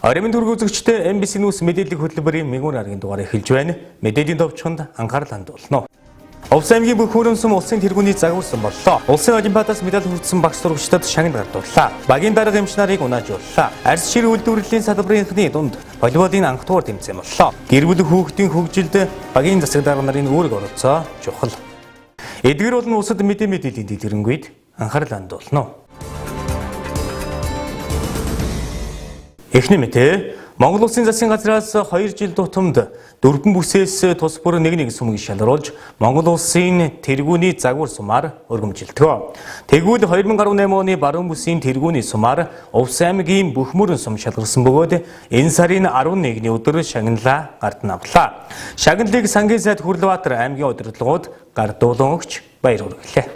Оройн дүүрэг үзэгчтэй MBC News мэдээллийн хөтөлбөрийн мэгүүр аргийн дугаар эхэлж байна. Мэдээллийн товчхонд анхаарал хандуулно. Овс аймгийн бүх хөрөнсөм улсын тэргүүний загварсан боллоо. Улсын олимпиадаас медаль хүртсэн багш сурагчдад шагнал гардууллаа. Багийн дарга эмч нарыг унаажууллаа. Арьс шир үйлдвэрлэлийн салбарынхны дунд волейболын анх тугаар тэмцээн боллоо. Гэр бүл хүүхдийн хөгжилд багийн засаг дарга нарын үүрэг оролцоо чухал. Эдгээр болон улсад мэдээллийн дэлгэрэнгүй анхаарал хандуулно. Эхний мэдээ Монгол Улсын засгийн газраас 2 жил тутамд 4 бүсээс тус бүр нэг сүмийг шалгаруулж Монгол Улсын тэргүүний загвар сумаар өргөмжилдэг. Тэгвэл 2018 оны баруун бүсийн тэргүүний сумаар Овс аймгийн бүх мөрөн сум шалгарсан бөгөөд энэ сарын 11-ний өдөр шагналаа гардан авлаа. Шагналыг сангийн сайд Хүрлбаатар аймгийн удирдлагууд гардуулан өгч баяр хүргэлээ.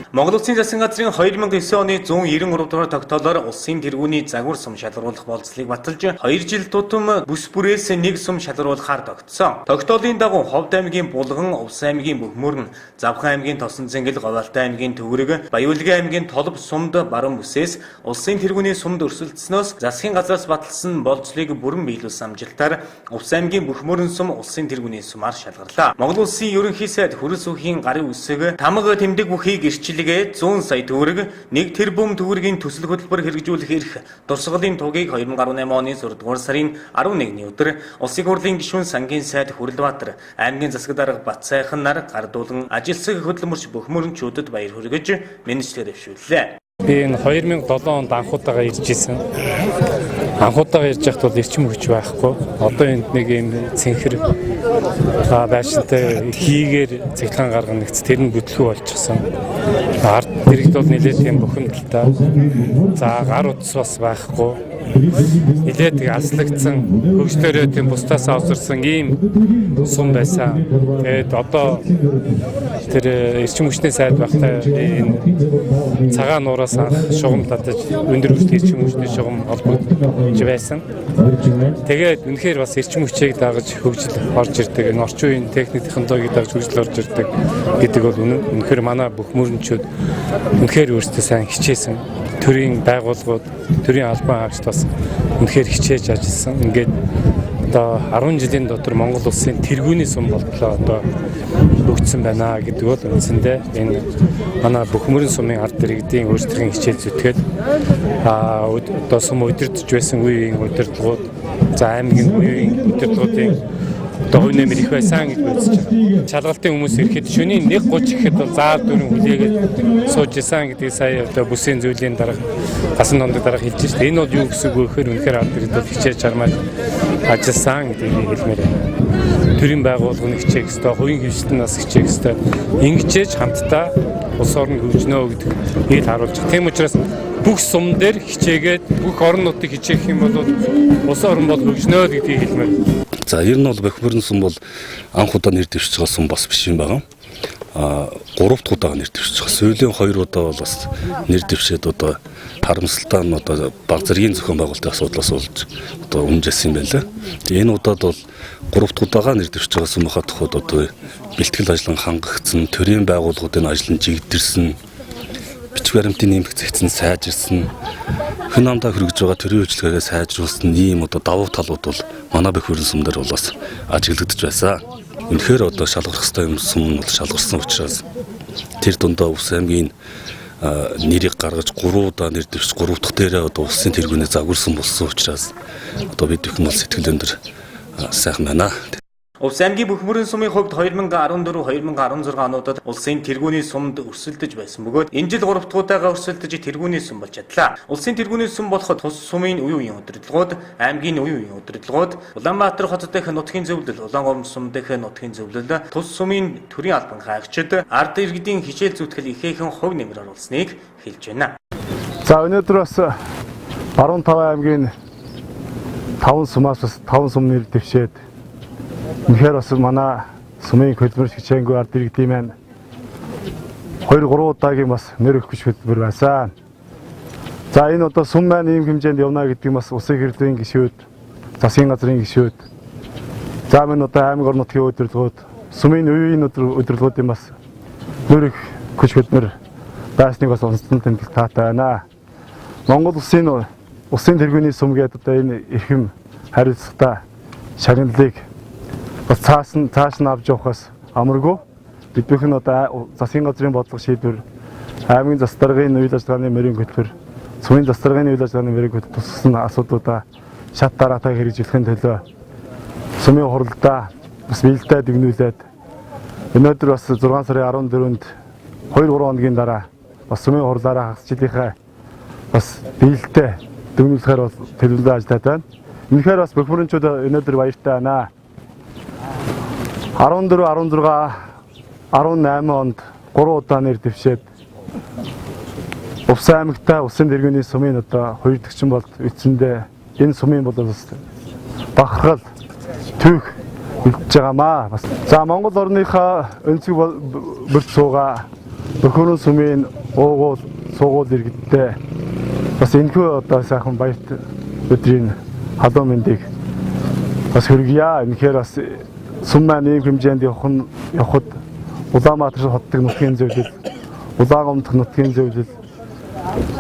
Монгол Улсын засгийн газрын 2009 оны 193 дугаар тогтоолоор улсын тэргүүний загвар сум шалгаруулах болцлыг баталж 2 жил тутам бүс бүрээс нэг сум шалгаруулахаар тогтсон. Тогтоолын дагуу Ховд аймгийн Булган, Овс аймгийн Бөхмөрн, Завхан аймгийн Тосон Зэнгэл, Говьалтай аймгийн Төвөрөг, Баяулгийн аймгийн Толб сумд баруун бүсээс улсын тэргүүний сумд өрсөлдснөөс засгийн газраас баталсан болцлыг бүрэн биелүүлсэн амжилтаар Овс аймгийн Бөхмөрн сум улсын тэргүүний сумаар шалгарлаа. Монгол Улсын ерөнхий сайд Хөрөс үхийн гарын үсэг тамга тэмдэг бүхий гэрчлэл 100 сая төгрөг 1 тэрбум төгрөгийн төсөл хөтөлбөр хэрэгжүүлэх эрх дурсгалын тугийг 2018 оны 6 дугаар сарын 11-ний өдөр Улсын хурлын гишүүн сангийн сайд Хүрлбаатар аймгийн засаг дарга Батсайхан нар гардуулан ажилсаг хөдөлмөрч Бөхмөрөнчүүдэд баяр хүргэж менежлэр дэвшүүллээ. Би энэ 2007 онд анхудаага ирж исэн. Анхудаага ирж байхад бол эрчим хүч байхгүй. Одоо энд нэг юм цэнхэр байшинтай хийгээр цэглэн гаргана гэсэн тэр нь бүтлгүй болчихсон. Ард дэрэгт бол нэлээд юм бухимдалтай. За гар утас бас байхгүй. Нэлээд аслагдсан хөгжлөөрөө тийм бусдаас авсарсан ийм сум байсан. Тэгээд одоо тэр эрчим хүчний сайд байхтай энэ цагаан нураас шугам татаж өндөр хүчтэй эрчим хүчний шугам холбогдож байсан. Тэгээд үнэхээр бас эрчим хүчийг дагаж хөгжил орж ирдэг. Энэ орчин үеийн техник технологиг дагаж хөгжил орж ирдэг гэдэг бол үнэхээр манай бүх мөрөнчүүд үнэхээр өөрсдөө сайн хичээсэн. Төрийн байгууллагууд, төрийн албан хаагчид бас үнэхээр хичээж ажилласан. Ингээд одоо 10 жилийн дотор Монгол Улсын тэргүүний сум болтлоо одоо өгдсөн байна гэдэг бол үндсэндээ энэ манай Бөхмөрн сумын ард иргэдийн өөрсдийн хичээл зүтгээд одоо сум удирдах байсан үеийн удирдлагууд, за аймгийн үеийн удирдлагуудын одоо хувь нэмэр их байсан гэж үзэж байгаа. Шалгалтын хүмүүс ирэхэд шөнийн 1:30 гэхэд бол заар дөрөв хүлээгээд сууж исэн гэдгийг сая одоо бүсийн зүйлийн дарга гасан тондог дарга хэлж шээ. Энэ бол юу гэсэн үг вэ гэхээр үнэхээр ард иргэдэд хичээж чармаад ажилласан гэдгийг хэлмээр байна. Төрийн байгууллагын хичээх ёстой, хувийн хвшилтэн нас хичээх ёстой. Ингэжээж хамтдаа улс орн хөгжнөө гэдэг ил харуулж байгаа. Тийм учраас бүх сум дээр хичээгээд бүх орон нутгийг хичээх юм бол улс орн бол хөгжнөө гэдгийг хэлмээр. За ер нь бол Бөхмөрн сум бол анх удаа нэр дэвшиж байгаа сум бас биш юм байна. 3 дахь удаа нэр дэвшиж байгаа. Сүүлийн 2 удаа бол бас нэр дэвшээд одоо харамсалтай нь одоо баг зэргийн зохион байгуулалтын асуудлаас болж одоо үнжсэн юм байна лээ. Тэгээ энэ удаад бол 3 дахь удаага нэр дэвшиж байгаа сум хатахуд одоо бэлтгэл ажлын хангагдсан, төрийн байгууллагуудын ажлын жигдэрсэн, бичиг баримтын нэмэгдсэн, сайжирсан, хэн амдаа хүргэж байгаа төрийн үйлчлэгээ сайжруулсан ийм одоо давуу талууд бол манай Бөхмөрн сум дээр бол бас ажиглагдаж байсан. Үнэхээр одоо шалгарх ёстой юм сум нь бол шалгарсан учраас тэр дундаа Овс аймгийн нэрийг гаргаж 3 удаа нэр дэвшиж 3 дахь дээрээ одоо улсын тэргүүний загварсан болсон учраас одоо бид бүхэн бол сэтгэлэн дээр сайхан байна. Овс аймгийн Бөхмөрн сумын хувьд 2014-2016 онуудад улсын тэргүүний сумд өрсөлдөж байсан бөгөөд энэ жил 3 дахь удаага өрсөлдөж тэргүүний сум болж чадлаа. Улсын тэргүүний сум болоход тус сумын үеийн удирдлагууд, аймгийн үеийн удирдлагууд, Улаанбаатар хот дэх нутгийн зөвлөл, Улаангомд сум дэх нутгийн зөвлөл, тус сумын төрийн албан хаагчид, ард иргэдийн хичээл зүтгэл ихээхэн хувь нэмэр оруулсныг хэлж байна. За өнөөдөр бас 15 аймгийн 5 сумаас бас 5 сум нэр дэвшээд үнэхээр бас манай сумын хөдөлмөр хичээнгүй ард иргэдийн маань 2-3 удаагийн бас нэр өгөх хөтөлбөр байсан. За энэ одоо сум маань ийм хэмжээнд явна гэдэг нь бас улсын хэрлэлийн гишүүд, засгийн газрын гишүүд, за мөн одоо аймаг орон нутгийн удирдлагууд, сумын үеийн удирдлагуудын бас нэр өгөх хөтөлбөр байсныг бас онцлон тэмдэглэж таатай байна. Монгол Улсын Улсын тэргүүний сүм гэдэг одоо энэ эрхэм хариуцлагатай шагналыг бас цааш нь авч явахаас амаргүй биднийх нь одоо засгийн газрын бодлого шийдвэр аймгийн зас даргын үйл ажиллагааны мөрийн хөтөлбөр сүмийн зас даргын үйл ажиллагааны мөрийн хөтөлбөр тусгасан асуудлуудаа шат дараатай хэрэгжүүлэхийн төлөө сүмийн хурлдаа бас биелэлтэй дүгнүүлээд өнөөдөр бас 6 сарын 14-нд 2-3 хоногийн дараа бас сүмийн хурлаараа хагас жилийнхаа бас биелэлтэй дүгнүүлэхээр бол төлөвлөсөн ажиллаад байна. Үнэхээр бас бөхмөрөнчүүд өнөөдөр баяртай байна. 14, 16, 18 онд 3 удаа нэр дэвшээд Увс аймагтай улсын тэргүүний сүмийн одоо хоёр дэгчин болд үтсэндээ энэ сүмийн бол бас бахархал түүх үлдэж байгаамаа. Бас за Монгол орныхаа өнцөг бүрт суугаа бөхөрөн сүмийн уугуул суугуул иргэдтэй бас энэхүү одоо сайхан баярт өдрийн халуун мэндийг бас хүргье. Үнэхээр бас сүм маань ийм хэмжээнд явхад Улаанбаатар хотын нутгийн зөвлөл, Улаангомдох нутгийн зөвлөл,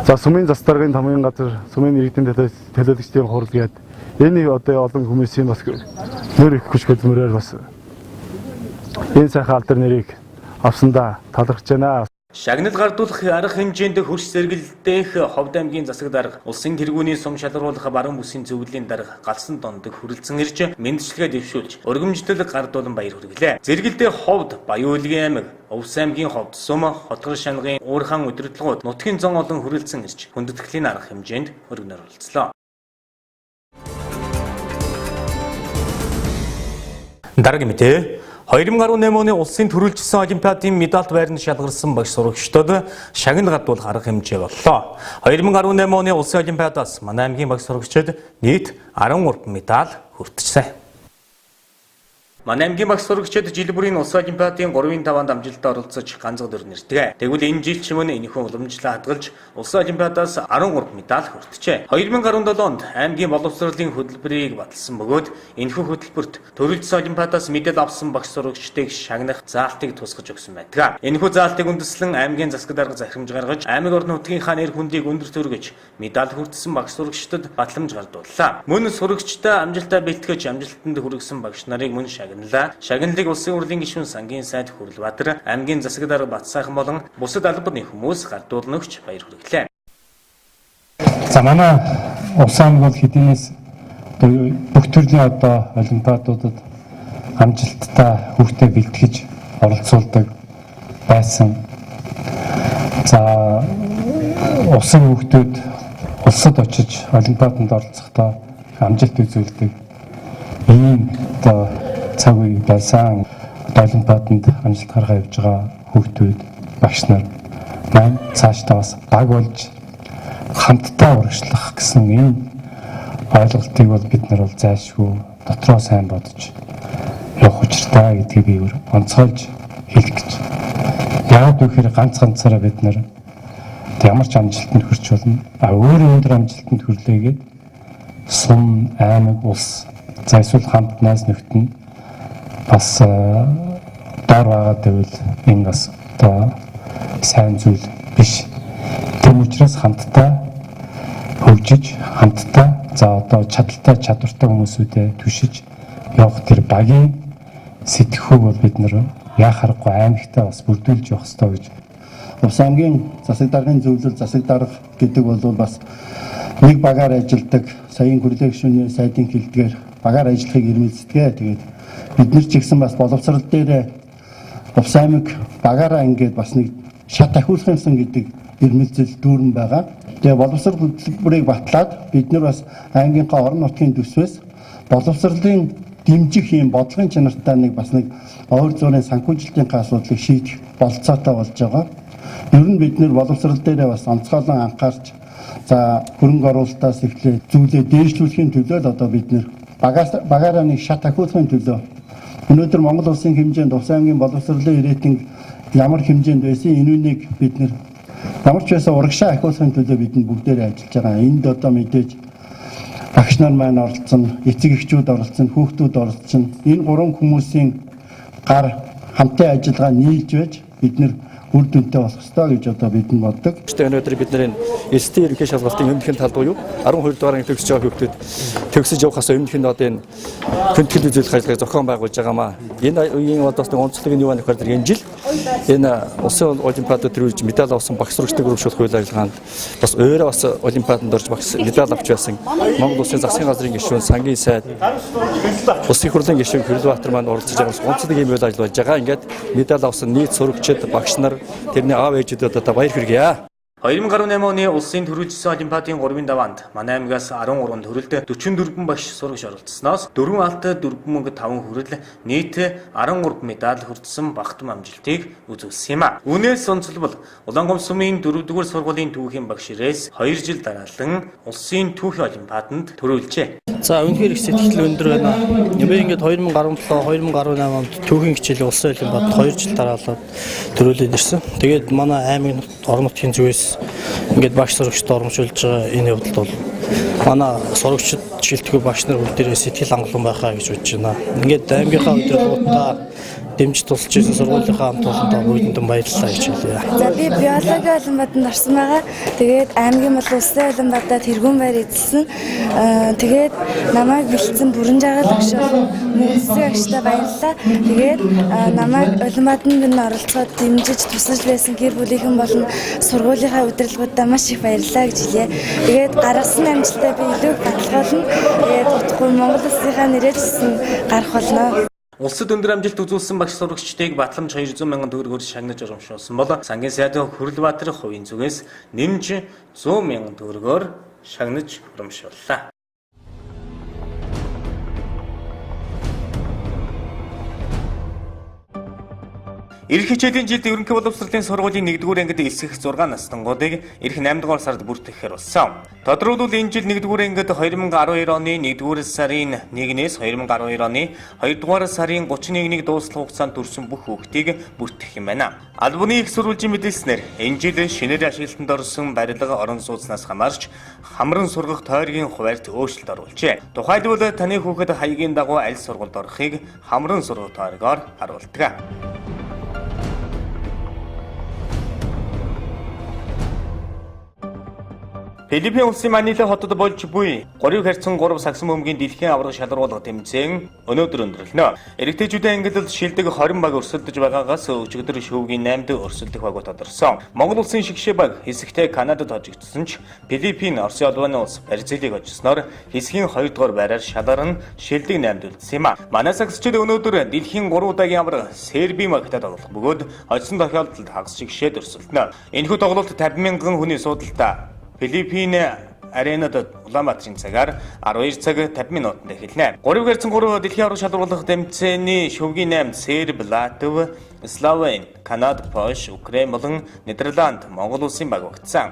за сүмийн зас даргын хамгийн газар сүмийн иргэдийн төлөөлөгчдийн хурал гээд энэ одоо олон хүмүүсийн бас нэр их хүч хөдөлмөрөөр бас энэ сайхан алдар нэрийг авсандаа талархаж байна. Шагнал гардуулах арга хэмжээнд хөрш зэрэгэлдэх Ховд аймгийн засаг дарга улсын тэргүүний сум шалгаруулах баруун бүсийн зөвлөлийн дарга галсан донд хүрэлцэн ирж мэндчилгээ дэвшүүлж өргөмжлөл гардуулан баяр хүргэлээ. Зэрэгэлдээ Ховд, Баян-Өлгийн аймаг, Увс аймгийн Ховд сум, Хотгор шанлагын Уурхан удирдлагууд нутгийн зон олон хүрэлцэн ирж хүндэтгэлийн арга хэмжээнд өргөнөөр оролцлоо. Дараагийн мэдээ 2018 оны улсын төрүүлжсэн олимпиадын медальт байранд шалгарсан багш сурагчдод шагнал гардуулах арга хэмжээ боллоо. 2018 оны улсын олимпиадаас манай аймгийн багш сурагчид нийт 13 медаль хүртжээ. Манай аймгийн багш сурагчид жил бүрийн улсын олимпиадын 3-5-нд амжилттай оролцож ганцхан дөр нэртгэ. Тэгвэл энэ жил ч мөн энэхүү уламжлалаа хадгалж улсын олимпиадаас 13 медаль хүртжээ. 2017 онд аймгийн боловсролын хөтөлбөрийг баталсан бөгөөд энэхүү хөтөлбөрт төрөлжсөн олимпиадаас мэдээлэл авсан багш сурагчдыг шагнах заалтыг тусгаж өгсөн байдаг. Энэхүү заалтыг үндэслэн аймгийн засаг дарга захирамж гаргаж аймаг орон нутгийнхаа нэр хүндийг өндөр төргөж медаль хүртсэн багш сурагчдад батламж гардууллаа. Мөн сурагчдаа амжилтаа бэлтгэж амжилтанд хүргэсэн багш нарыг мөн шагналыг улсын хурлын гишүүн сангийн сайд Хүрлбаатар, аймгийн засаг дарга Батсайхан болон бусад албаны хүмүүс гардуулан өгч баяр хүргэлээ. За манай улс аймаг бол хэдийнээс бүх төрлийн одоо олимпиадуудад амжилттай хүүхдээ бэлтгэж оролцуулдаг байсан. За улсын хүүхдүүд улсад очиж олимпиаданд оролцохдоо амжилт үзүүлдэг. Ийм одоо цаг үе байсан олимпиаданд амжилт гаргаа явж байгаа хүүхдүүд багш нар маань цаашдаа бас баг болж хамтдаа урагшлах гэсэн энэ ойлголтыг бол бид нар бол зайлшгүй дотроо сайн бодож явах учиртай гэдгийг би онцгойлж хэлэх гэж. Яг үхээр ганцаараа бид нар ямар ч амжилтанд хүрч болно. Өөр өндөр амжилтанд хүрлээгээд сум, аймаг, улс за эсвэл хамт найз нөхдөд бас дор байгаа гэвэл энэ бас одоо сайн зүйл биш. Тэм учраас хамтдаа хөгжиж, хамтдаа за одоо чадвартай хүмүүсүүдэд түшиж явах тэр багийн сэтгэхүйг бол бид нар яхахгүй аймагтаа бас бүрдүүлж явах хэрэгтэй гэж. Увс аймгийн засаг даргын зөвлөл засаг дарга гэдэг бол бас нэг багаар ажилладаг саяын хурлын гишүүний сайдын хэлдгээр багаар ажиллахыг ирмэлцдэг. Тэгээд бид нар ч гэсэн бас боловсрол дээр Увс аймаг багаараа ингээд бас нэг шат ахиулах юмсан гэдэг ирмэлзэл дүүрэн байгаа. Тэгээ боловсрол хөтөлбөрийг батлаад бид нар бас аймгийнхаа орон нутгийн төсвөөс боловсролын дэмжих юм бодлогын чанартай нэг бас нэг өөр зургийн санхүүжилтийн асуудлыг шийдэх болцоотой болж байгаа. Ер нь бид нар боловсрол дээр бас онцгойлон анхаарч за хөрөнгө оруулалтаас эхлээд зүйлээ дээшлүүлэхийн төлөө л одоо бид нар багаараа нэг шат ахиулахын төлөө өнөөдөр Монгол улсын хэмжээнд Увс аймгийн боловсролын рейтинг ямар хэмжээнд байсан энүүнийг бид нар ямар ч байсан урагшаа ахиулахын төлөө бид нар бүгдээрээ ажиллаж байгаа. Энд одоо мэдээж багш нар маань оролцсон, эцэг эхчүүд оролцсон, хүүхдүүд оролцсон. Энэ гурван хүмүүсийн гар хамтын ажиллагаа нийлж байж бид нар үр дүнтэй болох ёстой гэж одоо бид нь боддог. Өнөөдөр бид нэр СТ ерөнхий шалгалтын өмнөхөн тал буюу 12 дугаар анги төгсөж байгаа хүүхдүүд төгсөж явахаас өмнөх нь одоо энэ хүндэтгэл үзүүлэх ажиллагааг зохион байгуулж байгаамаа. Энэ үеийн одоо онцлог нь юу вэ гэхээр энэ жил энэ улсын олимпиадад төрүүлж медаль авсан багш сурагчдыг өргөжүүлэх үйл ажиллагаанд бас өөрөө бас олимпиаданд орж багш медаль авч байсан Монгол Улсын засгийн газрын гишүүн сангийн сайд Улсын хурлын гишүүн Хөрлбаатар маань оролцож байгаа онцлог ийм үйл ажиллагаа болж байгаа. Ингээд медаль авсан нийт сурагчид, багш нар тэрний аав ээжүүдэд одоо баяр хүргэе. 2018 оны улсын төрүүлжсэн олимпиадын 3-ын даваанд манай аймгаас 13 төрөлд 44 багш сурагч оролцсноос 4 алт, 4 мөнгө, 5 хүрэл нийт 13 медаль хүртсэн багтам амжилтыг үзүүлсэн юм а. Үүнээс онцлбол Улаангом сумын 4-р сургуулийн түүхийн багш Рээс 2 жил дараалан улсын түүхийн олимпиаданд төрүүлжээ. За үнэхээр их сэтгэл өндөр байна. Нэмэр ингээд 2017-2018 онд түүхийн хичээлийн улсын олимпиадад 2 жил дараалаад төрүүлээд ирсэн. Тэгээд манай аймгийн орон нутгийн зүгээс ингээд багш сурагчд оромжуулж байгаа энэ явдалд бол манай сурагчид шилтгэх багш нар бүгдээрээ сэтгэл хангалуун байхаа гэж бодож байна. Ингээд аймгийнхаа удирдлагуудаа дэмжиж тусалж ирсэн сургуулийнхаа хамт олондоо бүгдэнд баярлалаа гэж хэлье. За би биологи олимпиаданд орсон байгаа. Тэгээд аймгийн бол улсын олимпиадад тэргүүн байр эзэлсэн. Тэгээд намайг бэлдсэн бүрэн жаргал багш мөнхсийн агштай баярлалаа. Тэгээд намайг олимпиаданд оролцоод дэмжиж тусалж байсан гэр бүлийнхэн болон сургуулийнхаа удирдлагуудаа маш их баярлалаа гэж хэлье. Тэгээд гаргасан амжилтаа би илүү баталгаална. Тэгээд утгагүй Монгол улсынхаа нэрэлсэн гарах болно. Улсад өндөр амжилт үзүүлсэн багш сурагчдыг батламж 200 мянган төгрөгөөр шагнаж урамшуулсан бол сангийн сайд Хөрлбаатар хувийн зүгээс нэмж 100 мянган төгрөгөөр шагнаж урамшууллаа. Ирэх хичээлийн жилд ерөнхий боловсролын сургуулийн 1-р ангид эсэх 6 настангуудыг ирэх 8-р сард бүртгэхээр болсон. Тодорхойлбол энэ жил 1-р ангид 2012 оны 1-р сарын 1-ээс 2012 оны 2-р сарын 31-ний дуустал хугацаанд төрсэн бүх хүүхдийг бүртгэх юм байна. Албаны их сурвалжийн мэдээлснээр энэ жил шинээр ашиглалтанд орсон барилга орон сууцнаас хамаарч хамран сургах тойргийн хуваарьт өөрчлөлт оруулжээ. Тухайлбал таны хүүхэд хаягийн дагуу аль сургуульд орохыг хамран сургах тойргоор харуулдаг. Филиппин улсын Манила хотод болж буй 3 харьцан 3 сагсан бөмбөгийн дэлхийн аварга шалгаруулга тэмцээн өнөөдөр өндөрлөнө. Эрэгтэйчүүдийн ангилалд шилдэг 20 баг өрсөлдөж байгаагаас өчигдөр шөвгийн 8-д өрсөлдөх багууд тодорсон. Монгол улсын шигшээ баг хэсэгтээ Канадад хожигдсон ч Филиппин, Оросын улааны улс Бразилийг хожигдсноор хэсгийн 2 дугаар байраар шалгарн шилдэг 8-д үлдсэн юм а. Манай сагсчид өнөөдөр дэлхийн 3 удаагийн аварга Серби магтад тоглох бөгөөд хоцсон тохиолдолд хагас шигшээд өрсөлдөнө. Энэхүү тоглолт 50 мянган хүний суудалтай Филиппин аренад Улаанбаатарын цагаар 12 цаг 50 минутанд эхэлнэ. 3 харьцан 3 дэлхийн аварга шалгаруулах тэмцээний шөвгийн 8 Серб, Латви, Словен, Канада, Польш, Украин болон Нидерланд Монгол улсын баг багтсан.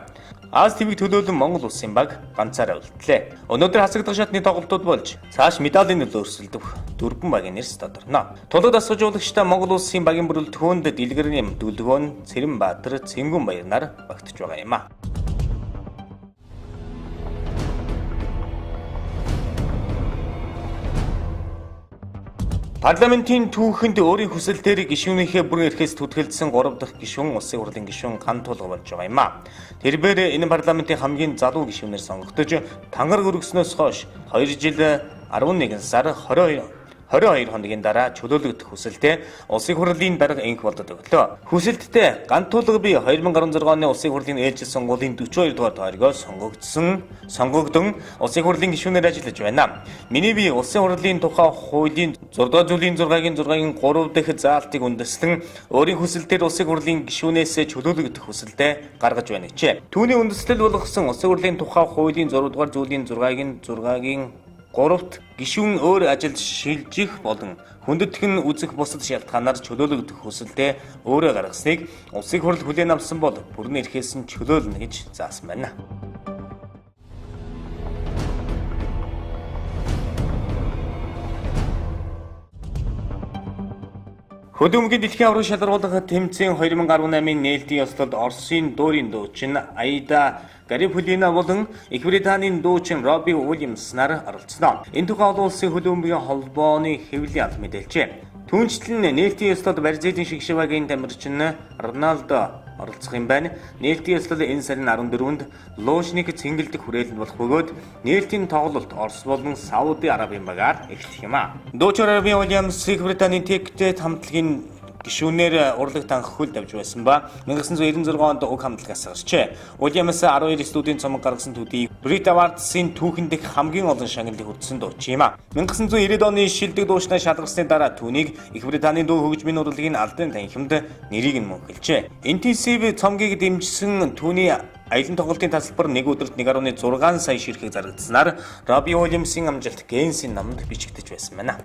Аз твийг төлөөлөн Монгол улсын баг ганцаараа үлдлээ. Өнөөдөр хасагдах шатны тоглолтууд болж цааш медалийн төлөө өрсөлдөх 4 багийн нэрс тодорно. Тулгад асуужуулагчтай Монгол улсын багийн бүрэлдэхүүнд Дэлгэрийн Дүлгөөн, Цэрэнбаатар, Цэнгүн баяр нар багтж байгаа юм а. Парламентын түүхэнд өөрийн хүсэлтээр гишүүнийхээ бүрэн эрхээс түтгэлдсэн 3 дахь гишүүн улсын хурлын гишүүн Ган Тулга болж байгаа юм а. Тэрбээр энэ парламентын хамгийн залуу гишүүнээр сонгогдож тангар өргөснөөс хойш 2 жил 11 сар 22 хоногийн дараа чөлөөлөгдөх хүсэлтэд улсын хурлын дарга инх болдод өглөө. Хүсэлттэй Ган Тулга би 2016 оны улсын хурлын ээлжил сонгуулийн 42 дугаар тойргоо сонгогдсон улсын хурлын гишүүнээр ажиллаж байна. Миний бие улсын хурлын тухай хуулийн 6 зүйлийн 6-гийн 3 дахь заалтыг үндэслэн өөрийн хүсэлтээр улсын хурлын гишүүнээс чөлөөлөгдөх хүсэлтэд гаргаж байна гэжээ. Түүний үндэслэл болгосон улсын хурлын тухай хуулийн 6 дугаар зүйлийн 6-гийн 3-т гишүүн өөр ажилд шилжих болон хүндэтгэх нь үзэх бусад шалтгаанаар чөлөөлөгдөх хүсэлтэд өөрөө гаргасныг улсын хурл хүлээн авсан бол бүрэн эрхээс нь чөлөөлнө гэж заасан байна. Хөдөөмгийн дэлхийн аварга шалгаруулах тэмцээн 2018-ын нээлтийн ёслолд Оросын дуурийн дуучин Айда Гарифулина болон Их Британийн дуучин Робби Уильямс нар оролцсноо. Энэ тухай олон улсын хөдөөмгийн холбооны хэвлэлийн алба мэдээлжээ. Түүнчлэн нээлтийн ёслолд Бразилийн шигшвагийн тамирчин Роналдо оролцох юм байна. Нээлтийн ёслол энэ сарын 14-нд Лужник цэнгэлдэх хүрээлэнд болох бөгөөд нээлтийн тоглолт Орос болон Сауди Арабын багаар эхлэх юм а. Дууч Робби Уильямс Их Британийн Тектэд хамтлагийн гишүүнээр урлаг танх хөл давж байсан ба 1996 онд уг хамтлагаас гарчээ. Уильямс 12 студийн цомог гаргасан төдий Brit Awards-ын түүхэн дэх хамгийн олон шагналыг хүртсэн дууч юм а. 1990 оны шилдэг дуучнаа шалгарсны дараа түүнийг Их Британийн дуу хөгжмийн урлагийн албан танхимд нэрийг нь мөнхөлжээ. Intensive цомгийг дэмжсэн түүний аялан тоглолтын тасалбар нэг өдөрт 1.6 сая ширхэг зарагдсанаар Робби Уильямсийн амжилт Генсийн намд бичигдэж байсан байна.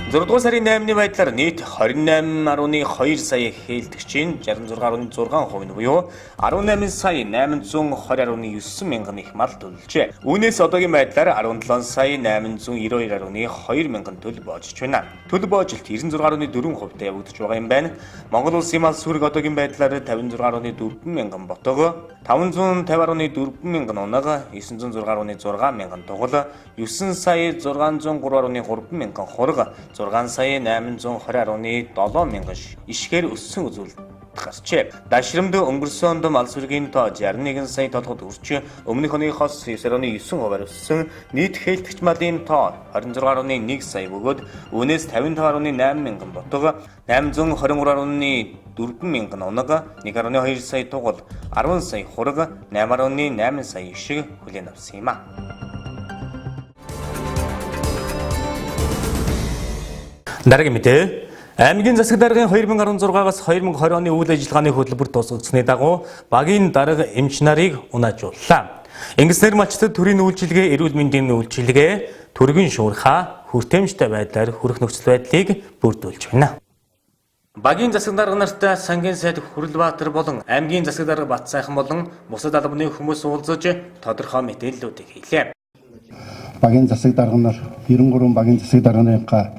6 сарын 8-ны байдлаар нийт 28.2 сая хээлтгчийн 66.6% нь буюу 18 сая 820.9 мянган их мал төлжээ. Үүнээс одоогийн байдлаар 17 сая 892.2 мянган төл боожж байна. Төл боожилт 96.4% явагдаж байгаа юм байна. Монгол улсын мал сүрэг одоогийн байдлаар 56.4 мянган ботого, 550.4 мянган унага, 906.6 мянган тугал, 9 сая 603.3 мянган хураг, 6 сая 820.7 мянган ишгээр өссөн үзүүлэлт гарчээ. Дашрамд өнгөрсөн онд мал сүргийн тоо 61 сая толгод хүрч өмнөх оныхоос 9.9% өссөн. Нийт хээлтгч малын тоо 26.1 сая бөгөөд үүнээс 55.8 мянган ботго, 823.4 мянган унага, 1.2 сая тугал, 10 сая хураг, 8.8 сая ишиг хүлээн авсан юм а. Дараагийн мэдээ. Аймгийн засаг даргын 2016-аас 2020 оны үйл ажиллагааны хөтөлбөр дуусгацсны дагуу багийн дарга эмч нарыг унаажууллаа. Ингэснээр малчдад төрийн үйлчилгээ, эрүүл мэндийн үйлчилгээ, төргийн шуурхаа, хүртээмжтэй байдлаар хүрэх нөхцөл байдлыг бүрдүүлж байна. Багийн засаг дарга нартай сангийн сайд Хүрлбаатар болон аймгийн засаг дарга Батсайхан болон бусад албаны хүмүүс уулзаж тодорхой мэдээллүүдийг хийлээ. Багийн засаг дарга нар 93 багийн засаг дарганыхаа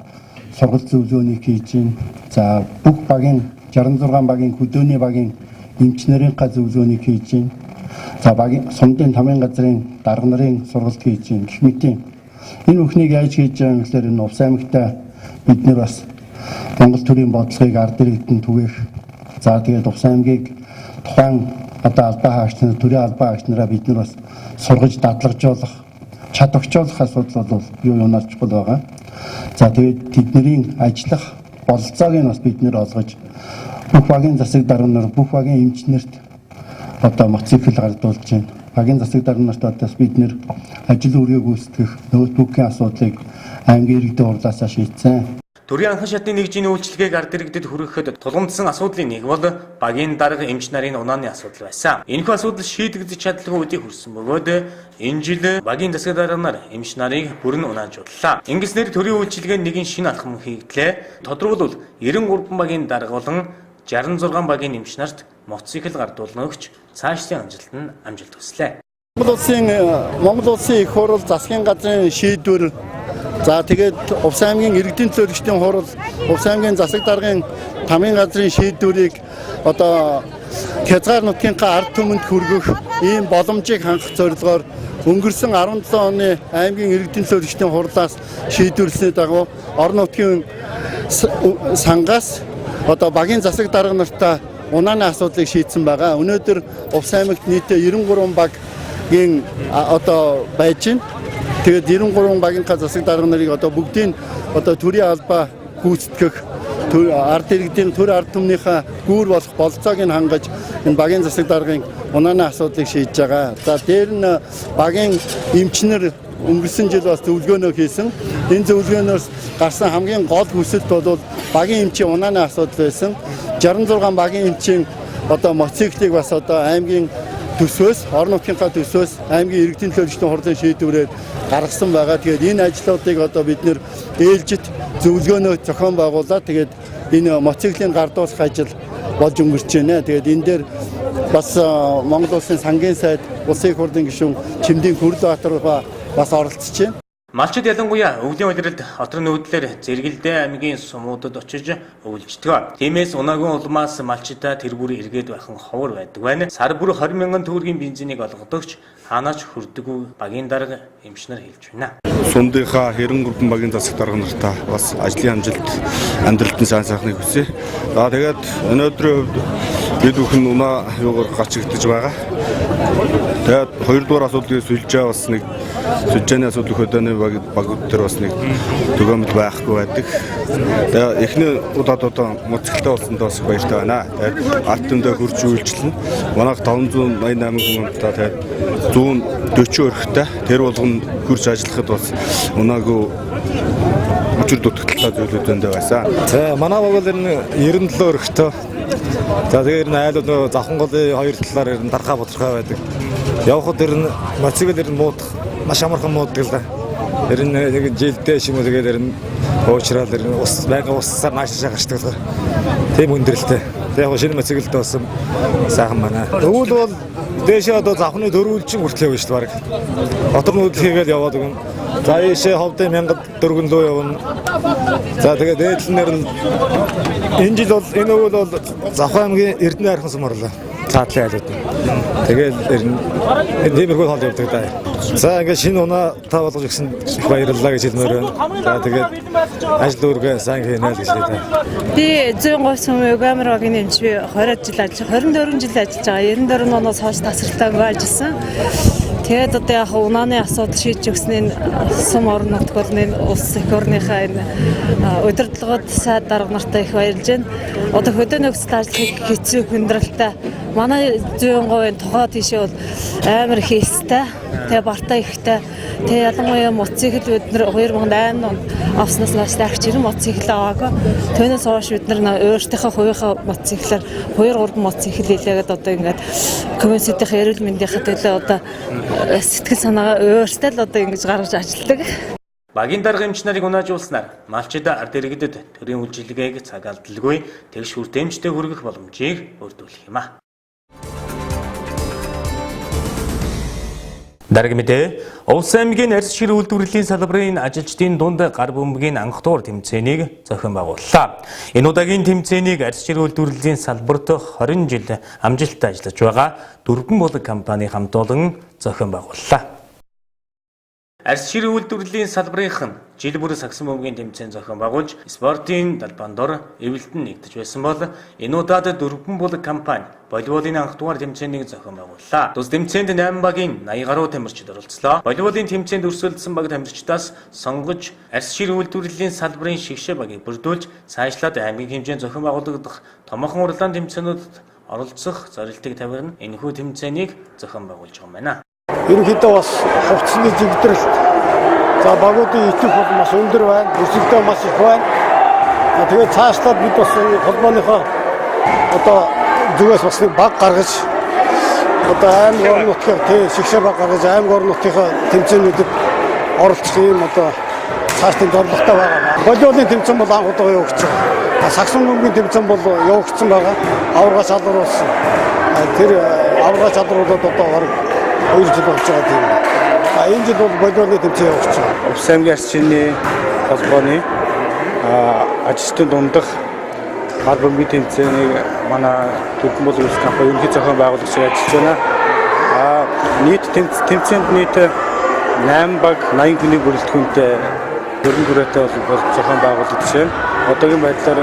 сургалт зөвлөгөөнийг хийж байна. За бүх багийн 66 багийн хөдөөний багийн эмч нарынхаа зөвлөгөөнийг хийж байна. За багийн сумдын тамийн газрын дарга нарын сургалт хийж байна. Гэх мэт энэ бүхнийг яаж хийж байгаа юм гэхээр энэ Увс аймагта бид нэр бас Монгол төрийн бодлогыг ард иргэдэнд түгээх. За тэгээд Увс аймгийг тухайн одоо албан хаагч нар, төрийн албан хаагч нараа бид нар бас сургаж дадлагжуулах, чадварчлуулах асуудал бол юу юунаас чухал байгаа. За тэгээд тэдний ажиллах бололцоог нь бас бид нэр олгож бүх багийн засаг дарга нар, бүх багийн эмчнэрт одоо мотоцикл гардуулж байна. Багийн засаг дарга нарт бас бид нэр ажил үргээ гүйцэтгэх ноутбукийн асуудлыг аймгийн иргэдэд хурлаасаа шийдсэн. Төрийн анхан шатны нэгжийн үйлчилгээг ард иргэдэд хүргэхэд тулгамдсан асуудлын нэг бол багийн дарга эмч нарын унааны асуудал байсан. Энэхүү асуудал шийдэгдэж чадлагүй үдийг хүрсэн бөгөөд энэ жил багийн засаг дарга нар эмч нарыг бүрэн унаажууллаа. Ингэснээр төрийн үйлчилгээний нэгэн шинэ алхам хийгдлээ. Тодорхойлбол 93 багийн дарга болон 66 багийн эмч нарт мотоцикл гардуулна өгч цаашдын амжилт хүслээ. Монгол улсын их хурал засгийн газрын шийдвэр. За тэгээд Увс аймгийн иргэдийн төлөөлөгчдийн хурал, Увс аймгийн засаг даргын тамийн газрын шийдвэрийг одоо хязгаар нутгийнхаа ард түмэнд хүргэх ийм боломжийг хангах зорилгоор өнгөрсөн 17 оны аймгийн иргэдийн төлөөлөгчдийн хурлаас шийдвэрлэсний дагуу орон нутгийн сангаас одоо багийн засаг дарга нартаа унааны асуудлыг шийдсэн байгаа. Өнөөдөр Увс аймагт нийтдээ 93 багийн одоо байж байна. Тэгээд 93 багийнхаа засаг дарга нарыг одоо бүгдийг одоо төрийн албаа гүйцэтгэх, ард иргэдийн төр ард түмнийхээ гүүр болох бололцоог нь хангаж энэ багийн засаг даргын унааны асуудлыг шийдэж байгаа. За дээр нь багийн эмчнэр өнгөрсөн жил бас зөвлөгөөнөө хийсэн. Энэ зөвлөгөөнөөс гарсан хамгийн гол хүсэлт бол багийн эмчийн унааны асуудал байсан. 66 багийн эмчийн одоо мотоциклыг бас одоо аймгийн төсвөөс, орон нутгийнхаа төсвөөс аймгийн иргэдийн төлөөлөгчдийн хурлын шийдвэрээр гаргасан байгаа. Тэгээд энэ ажлуудыг одоо бид нэр ээлжид зөвлөгөөнөө зохион байгуулаад тэгээд энэ мотоциклийн гардуулах ажил болж өнгөрч байна. Тэгээд энэ дээр бас Монгол улсын сангийн сайд, улсын их хурлын гишүүн Чимдийн Хүрлбаатар бас оролцож байна. Малчид ялангуяа өвлийн улиралд хотор нүүдлэр Зэрэгэлдээ аймгийн сумуудад очиж өвлждөг. Тиймээс унаагийн улмаас малчидаа тэр бүр эргээд байхан ховор байдаг байна. Сар бүр 20 мянган төгрөгийн бензинийг олгодогч хаанаач хүрдэггүй багийн дарга эмчнэр хэлж байна. Сундынхаа хэрэн группын багийн засаг дарга нартаа бас ажлын амжилт амьдралтын сайн сайхныг хүсье. За тэгээд өнөөдрийн хувьд бид бүхэн унаа юугаар гарч игдэж байгаа. Тэгээд хоёрдугаар асуудлыг сүлжээ бас нэг сүлжээний асуудал хөдөөний багууд төр бас нэг төгөөмөл байхгүй байдаг. Тэгээд эхний удаад одоо моцголтой болсондоо бас баяртай байна. Тэгээд арт түмдээ хурж үйлчлэн манайх 588 хүнтэй тэгээд 140 өрхтэй тэр болгон хурж ажиллахад бас унаагүй өчир дутагдлаа зүйлүүд зөндөө байсан. За манай баг бол ер нь 97 өрхтэй. За тэгээд энэ айлууд завхан голын хоёр талаар ер нь дарахаа бодлохоо байдаг. Явхад ер нь моцгол ер нь муудах маш амархан мууддаг л да. Ер нь нэг жилдээ шимүү тэгээд ер нь уучраад ер нь ус байга уссаар наашаа гарчдаг. Тийм өндөрлөлтэй. Тэгээд яг шинэ моцголд болсон сайхан байна. Өвөл бол дээшээ одоо завхны дөрвөлчин хүртэл явна шүү дээ баг. Хотор нүүдэл хийгээл яваад өгнө. За ийшээ ховдын 1000 лөө явна. За тэгээд дээдлэнээр нь энэ жил бол энэ өвөл бол Завхан аймгийн Эрдэнэ хайрхан сум орлоо. Цаадлын айлууд. Тэгээд энэ тиймэрхүү хоол явдаг да. За ингээд шинэ унаа та болгож өгсөн их баярлалаа гэж хэлмээр байна. За тэгээд ажил үүргээ сайн хийнэ л гэж хэлээ. Би 130 сумын Угамар багийн эмч би 20 жил ажиллаж 24 жил ажиллаж байгаа. 94 оноос хойш тасралтаагүй ажилласан. Тэгээд одоо яг унааны асуудал шийдэж өгснээр сум орон нутг бол энэ улс их орныхаа энэ удирдлагууд сайд дарга нартай их баярлж байна. Одоо хөдөө нөхцөл ажлыг хэцүү хүндрэлтэй манай 100% тухай тийшээ бол амар хийстэй. Тэгээ бартаа ихтэй. Тэгээ ялангуяа моцикл бид нэр 2008 онд авснаас нааш тагч 90 моцикл аваагүй. Түүнээс хойш бид нар өөртөөхөө хувийнхаа моциклаар 2-3 моцикл хийлээгээд одоо ингээд коммунитийн эрүүл мэндийн төлөө одоо сэтгэл санаагаа өөртөө л одоо ингэж гаргаж ажилладаг. Багийн дарга эмч нарыг унаажуулснаар малчид ард иргэдэд төрийн үйлчилгээг цаг алдалгүй тэгш хүртээмжтэй хүргэх боломжийг өргөдүүлэх юм а. Дарга мэдээ Улс аймгийн арьс шир үйлдвэрлэлийн салбарын ажилчдын дунд гар бөмбөгийн анх дугаар тэмцээнийг зохион байгууллаа. Энэ удаагийн тэмцээнийг арьс шир үйлдвэрлэлийн салбарт 20 жил амжилттай ажиллаж байгаа дөрвөн булаг компани хамт олон зохион байгууллаа. Арьс шир үйлдвэрлэлийн салбарынхан жил бүр сагсан бөмбөгийн тэмцээн зохион байгуулж спортын далбаан дор эвэлтэн нэгдэж байсан бол энэ удаад дөрвөн булаг компани волейболын анх дугаар тэмцээнийг зохион байгууллаа. Тус тэмцээнд 8 багийн 80 гаруй тамирчид оролцлоо. Волейболын тэмцээнд өрсөлдсөн баг тамирчдаас сонгож арьс шир үйлдвэрлэлийн салбарын шигшээ багийг бүрдүүлж цаашлаад аймгийн хэмжээнд зохион байгуулагдах томоохон урлаан тэмцээнүүдэд оролцох зорилтыг тавиарна энэхүү тэмцээнийг зохион байгуулж байгаа юм байна. Ерөнхийдөө бас хувцсны зэгдрэлт. За багуудын итэх бол маш өндөр байна. Өсөлтөө маш их байна. Тэгээд цаашлаад бид бас холбооныхоо одоо зүгээс бас нэг баг гаргаж одоо аймаг орон нутгийн шигшээ баг гаргаж аймаг орон нутгийнхаа тэмцээнүүдэд оролцох юм одоо цаашдын зорилготой байгаа. Волейболын тэмцээн бол анх удаа явагдаж байгаа. Сагсан бөмбөгийн тэмцээн бол явагдсан байгаа. Аварга шалгаруулсан. Тэр аварга шалгаруулаад одоо бараг 2 жил болж байгаа тийм. Энэ жил бол волейболын тэмцээн явагдаж байгаа. Улс аймгийн арьс ширний холбооны ажилчдын дундах гар бөмбөгийн тэмцээнийг манай дөрвөн булаг улс компани ерөнхий зохион байгуулагч ажиллаж байна. Нийт тэмцээнд нийт 8 баг 80 хүний бүрэлдэхүүнтэй хөрөнгө хүрээтэй бол зохион байгуулагдаж байна. Одоогийн байдлаар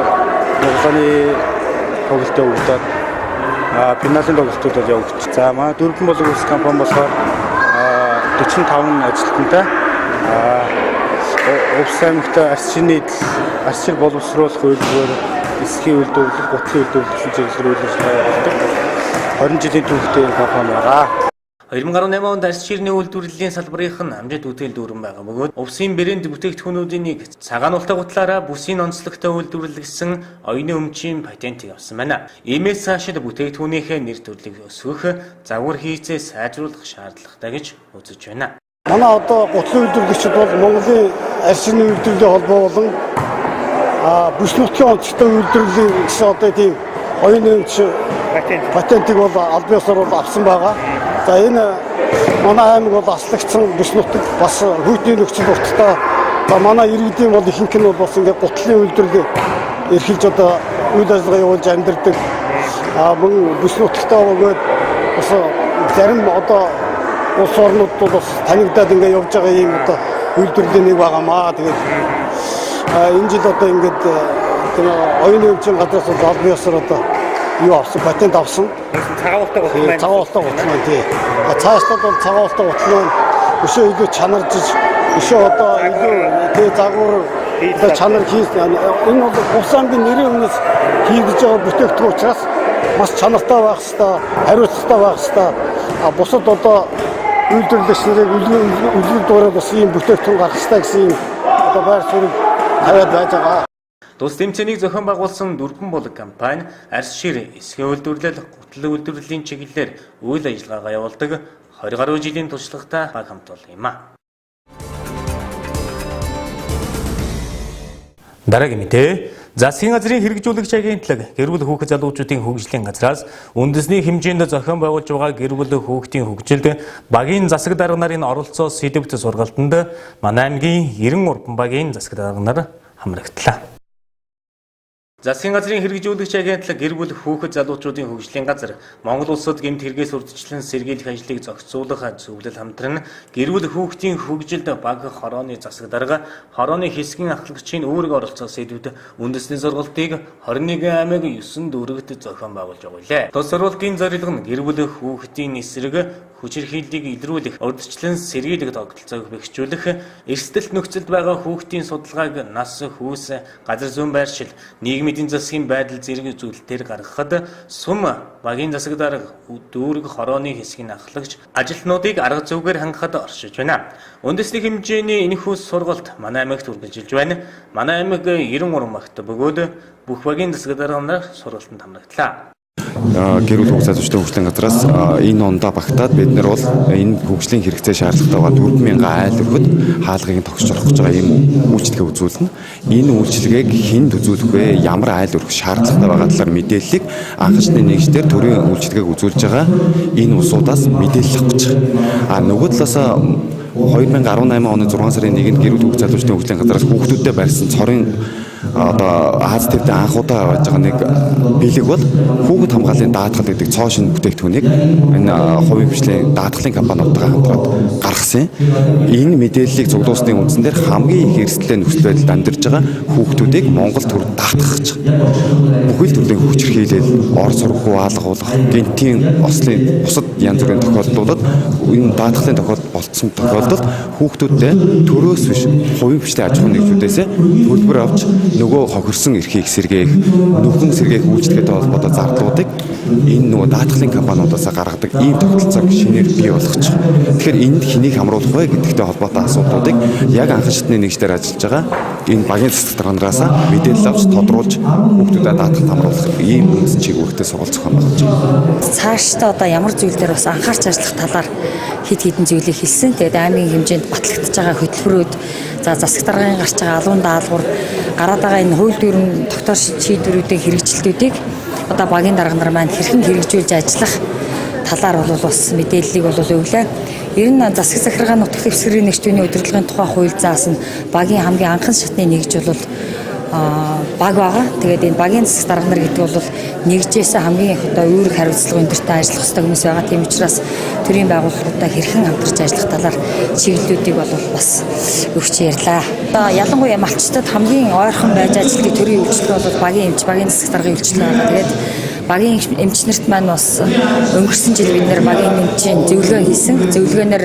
Монголын тоглолтод өгдөөд финалийн тоглолтууд явагдаж. За манай дөрвөн булаг улс компани болохоор 45 ажилтнтай улс аймагт арьс шир боловсруулах үйлдвэр, эсхийн үйлдвэрлэл, гутлын үйлдвэрлэлийн чиглэлээр үйл ажиллагаа явуулдаг 20 жилийн түүхтэй компани байгаа. 2018 онд арьс ширний үйлдвэрлэлийн салбарынхан амжилт үтгэл дүүрэн байгаа бөгөөд увсын брэнд бүтээгдэхүүнүүдийн нэг цагаан ултай гутлаараа бүсийн онцлогтой үйлдвэрлэгдсэн оюуны өмчийн патентийг авсан байна. Иймээс цаашид бүтээгдэхүүнийхээ нэр төрлийг өсгөх, загвар хийцээ сайжруулах шаардлагатай гэж үзэж байна. Манай одоо гутлын үйлдвэрлэгчид бол Монголын арьс ширний үйлдвэрлэлийн холбоо болон бүс нутгийн онцлогтой үйлдвэрлэлийн гэсэн одоо тийм оюуны өмч патентийг бол аль биесээр бол авсан байгаа. За энэ манай аймаг бол аслагдсан бүс нутаг бас хүйтний нөхцөл урттай. За манай иргэдийн бол ихэнх нь бол бас ингээд гутлын үйлдвэрлэл эрхэлж одоо үйл ажиллагаа явуулж амьдардаг. Мөн бүс нутагтаа бөгөөд бас зарим одоо улс орнууд бол бас танигдаад ингээд явж байгаа юм одоо үйлдвэрлэлийн нэг байгаамаа. Тэгээд энэ жил одоо ингээд тэр оюуны хэмжээний газраас бол албан ёсоор одоо юу авсан, патент авсан. Цагаалтаа гутлаа. Цагаалтаа гутлаа тий. Цаашдаа бол цагаалтаа гутлаа өшөө илүү чанаржиж өшөө одоо илүү тий загвар одоо чанар хийх энэ бол хувьсаангийн нэрийн өмнөөс хийгдэж байгаа бүтээгдэхүүн учраас маш чанартай байх хэрэгтэй, хариуцлагатай байх хэрэгтэй. Бусад одоо үйлдвэрлэгч нарыг үлгэр дуурайд бас ийм бүтээгдэхүүн гаргах хэрэгтэй гэсэн ийм одоо байр суурийг тавиад байж байгаа. Тус тэмцээнийг зохион байгуулсан Дөрвөн булаг компани арьс шир, эсхийн үйлдвэрлэл, гутлын үйлдвэрлэлийн чиглэлээр үйл ажиллагаагаа явуулдаг 20 гаруй жилийн туршлагатай баг хамт бол юм а. Дараагийн мэдээ. Засгийн газрын хэрэгжүүлэгч агентлаг гэр бүл хүүхэд залуучуудын хөгжлийн газраас үндэсний хэмжээнд зохион байгуулж байгаа гэр бүл хүүхдийн хөгжилд багийн засаг дарга нарын оролцоо сэдвт сургалтанд манай аймгийн 93 багийн засаг дарга нар хамрагдлаа. Засгийн газрын хэрэгжүүлэгч агентлаг гэр бүл хүүхэд залуучуудын хөгжлийн газар Монгол улсад гэмт хэрэгээс урьдчилан сэргийлэх ажлыг зохицуулах зөвлөл хамтран гэр бүл хүүхдийн хөгжилд баг хорооны засаг дарга хорооны хэсгийн ахлагчийн үүрэг оролцох сэдвүүд үндэсний сургалтыг 21 аймаг 9 дүүрэгт зохион байгуулж байгаа. Тус сургалтын зорилго нь гэр бүл хүүхдийн эсрэг хүчирхийллийг илрүүлэх, урьдчилан сэргийлэх тогтолцоог бэхжүүлэх, эрсдэлт нөхцөлд байгаа хүүхдийн судалгааг нас, хүүс, газар зүйн байршил, нийгмийн эдийн засгийн байдал зэрэг зүйлээр гаргахад сум багийн засаг дарга дүүрэг хорооны хэсгийн ахлагч ажилтнуудыг арга зүгээр хангахад оршиж байна. Үндэсний хэмжээний энэхүү сургалт манай аймагт үргэлжилж байна. Манай аймаг 93 багт бөгөөд бүх багийн засаг дарга нар сургалтанд хамрагдлаа. Гэр бүл хүүхэд залуучдын хөгжлийн газраас энэ ондоо багтаад бид нар бол энэ хөгжлийн хэрэгцээ шаардлагатай байгаа 4000 айл өргөд хаалгыг тогтсож орох гэж байгаа юм үйлчлэгээ үзүүлнэ. Энэ үйлчлэгийг хэнд үзүүлэх вэ? Ямар айл өргөх шаардлагатай байгаа талаар мэдээллийг анхны нэгжээр төрийн үйлчлэгийг үзүүлж байгаа энэ улсуудаас мэдээлэл авах гэж байгаа. Нөгөө талаас 2018 оны 6 сарын 1-нд гэр бүл хүүхэд залуучдын хөгжлийн газраас хүүхдүүдэд барьсан цорын одоо Аз төвд анх удаа байж байгаа нэг бэлэг бол хүүхэд хамгааллын даатгал гэдэг цоо шин бүтээгдэхүүнийг энэ хувийн хвшлийн даатгалын компаниудтайгаа хамтраад гаргасан. Энэ мэдээллийг цуглуулсны үндсэн дээр хамгийн их эрсдэлтэй нөхцөл байдалд амьдарч байгаа хүүхдүүдийг Монгол төрөнд даатгах гэж. Бүхэл төрлийн хүчирхийлэл, ор сургуу хаалгуулах, гэнтийн ослын бусад янз бүрийн тохиолдлуудад энэ даатгалын тохиолдол болцсон тохиолдолд хүүхдүүдтэй төрөөс биш хувийн хвшлийн аж ахуйн нэгжүүдээс төлбөр авч нөгөө хохирсон эрхийг сэргээх, нүхэн сэргээх үйлчлэгээтэй холбоотой зардлуудыг энэ нөгөө даатгалын компаниудаас гаргадаг ийм тогтолцоог шинээр бий болгож байгаа. Тэгэхээр энд хэнийг хамруулах вэ гэдэгтэй холбоотой асуудлуудыг яг анхан шатны нэгжлэр ажиллаж байгаа энэ багийн засаг дарганараас мэдээлэл авч тодруулж хүүхдүүдэд даатгалд хамруулах ийм үндэс чиглэлтэй сургалт зохион байгуулж байгаа. Цаашдаа одоо ямар зүйл дээр бас анхаарч ажиллах талаар хэд хэдэн зүйлийг хэлсэн. Тэгээд аймгийн хэмжээнд батлагдж байгаа хөтөлбөрүүд, за засаг даргын гарч байгаа алуун даалгавар, гараад байгаа энэ хууль дүрм тогтоох шийдвэрүүдийн хэрэгжилтүүдийг одоо багийн дарга нар маань хэрхэн хэрэгжүүлж ажиллах талаар бол бас мэдээллийг бол өглөө. Ер нь засаг захиргаа нутаг дэвсгэрийн нэгжтүүний удирдлагын тухай хууль заасан багийн хамгийн анхан шатны нэгж бол баг байгаа. Тэгээд энэ багийн засаг дарга нар гэдэг бол нэгжээс хамгийн их одоо үүрэг хариуцлага өндөртэй ажиллах хэрэгтэй хүмүүс байгаа. Тийм учраас төрийн байгууллагуудаа хэрхэн хамтарч ажиллах талаар чиглэлүүдийг бол бас өгч ярьлаа. Одоо ялангуяа малчтад хамгийн ойрхон байж ажилладаг төрийн үйлчлэл бол багийн эмч, багийн засаг даргын үйлчлэл байгаа. Тэгээд багийн эмчнэрт маань бас өнгөрсөн жил бид нэр багийн эмчийн зөвлөгөө хийсэн. Зөвлөгөөнөр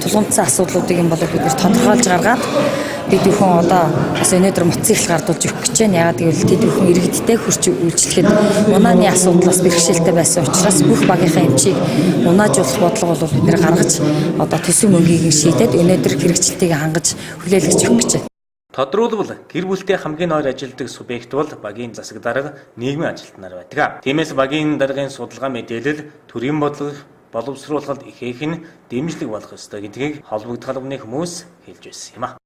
тулгымдсан асуудлуудыг юм бол бид нэр тодорхойлж гаргаад бид бүхэн одоо бас өнөөдөр мотоцикл гардуулж өгөх гэж байна. Яагаад гэвэл тэд бүхэн иргэдтэй хурц үйлчлэхэд унааны асуудал бас бэрхшээлтэй байсан учраас бүх багийнхаа эмчийг унаажуулах бодлого бол бид нэр гаргаж одоо төсөв мөнгийг шийдээд өнөөдөр хэрэгжилтийг хангаж хүлээлгэж өгөх гэж байна. Тодруулбал гэр бүлтэй хамгийн ойр ажилладаг субъект бол багийн засаг дарга, нийгмийн ажилтнаар байдаг. Тиймээс багийн даргын судалгаа мэдээлэл төрийн бодлого боловсруулахад ихээхэн дэмжлэг болох ёстой гэдгийг холбогдох албаны хүмүүс хэлж байсан юм а.